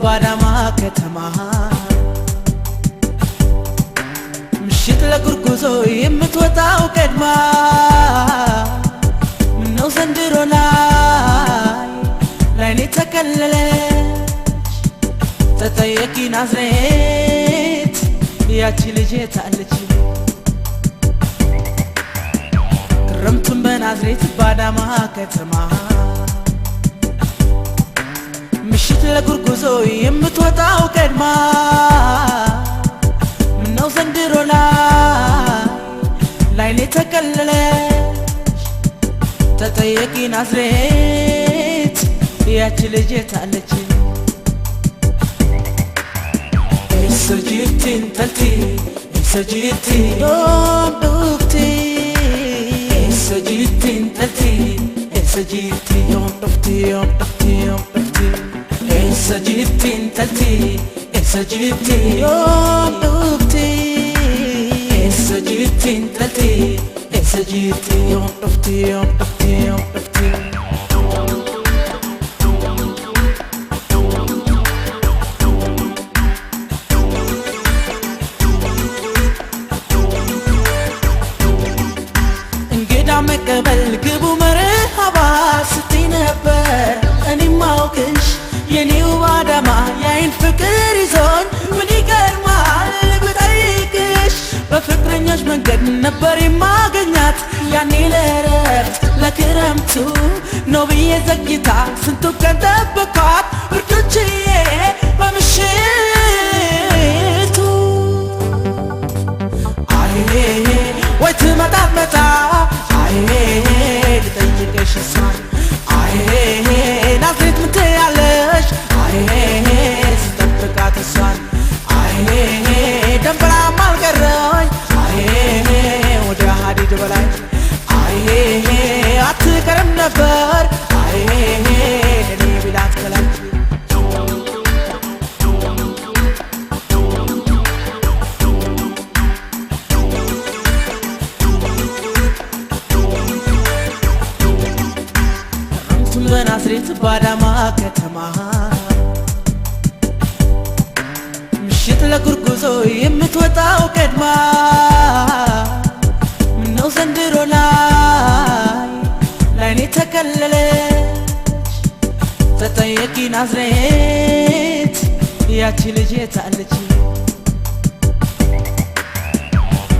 ባዳማ ከተማ ምሽት ለጉርጉዞ የምትወጣው ቀድማ ምነው ዘንድሮ ላይኔ ተከለለች ተጠየቂ ናዝሬት ያቺ ልጅ የታለች ክረምቱን በናዝሬት ባዳማ ከተማ ምሽት ለጉርጉዞ የምትወጣው ቀድማ ምነው ዘንድሮ ላይኔ ተከለለች ተጠየቂ ናዝሬት ያቺ ልጅ የታለች Eserciti intalti, eserciti yom dufti Eserciti intalti, eserciti yom dufti Eserciti intalti, eserciti yom dufti Eserciti intalti, eserciti yom dufti መቀበል ግቡ መርሃባ ስትይ ነበር እኔም ማውቅሽ የኔው ባዳማ የአይን ፍቅር ይዞኝ ምን ይገርማል ብጠይቅሽ በፍቅረኛሽ መንገድ ነበር የማገኛት ያኔ ለረፍት ለክረምቱ ነው ብዬ ዘግይታ ስንቱ ቀን ጠበኳት ብርዶችዬ በምሽቱ አይኔ ወይ ትመጣ ልጠይቅሽ እሷን ናዝሬት ምትያለሽ ስጠብቃት እሷን ደንበራም አልቀረኝ ወደ ሀዲድ በላይ አትቀርም ነበር እኔ ቢላት ከላይ በናዝሬት ባዳማ ከተማ ምሽት ለጉርጉዞ የምትወጣው ቀድማ ምነው ዘንድሮ ላይኔ ተከለለች ተጠየቂ ናዝሬት ያቺ ልጅ የታለች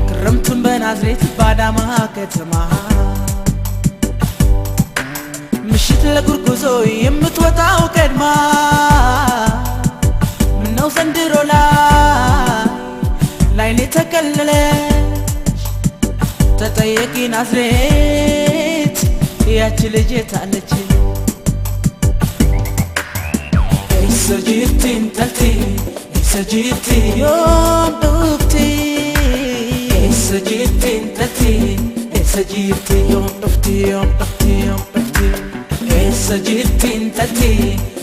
ክረምቱን በናዝሬት ባዳማ ከተማ ምሽት ለጉርጉዞ የምትወጣው ቀድማ ምነው ዘንድሮ ላይኔ ተከለለች ተጠየቂ ናዝሬት ያቺ ልጅ የታለች Eserciti intalti, eserciti yom dufti Eserciti intalti, eserciti yom dufti Eserciti intalti,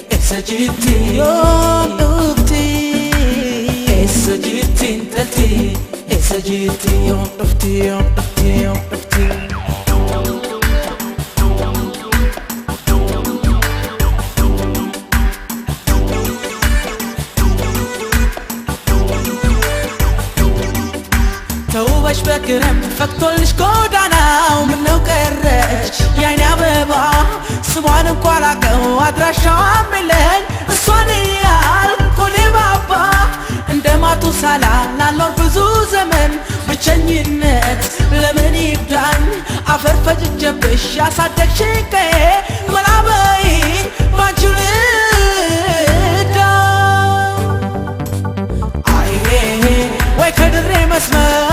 eserciti yom dufti Eserciti intalti, eserciti yom dufti ተውበሽ በክረምት ፈክቶልሽ ጎዳናው ምነው ቀረች የአይኔ አበባ ስሟን እንኳ ላቀው አድራሻዋም የለኝ እሷን ያልኩ እኔ ባባ እንደ ማቱሳላ ላልኖር ብዙ ዘመን ብቸኝነት ለምን ይብዳኝ አፈር ፈጅቼብሽ ያሳደግሽኝ ቀዬ መላ በይኝ ባንቺ ልዳ ወይ ከድሬ መስመር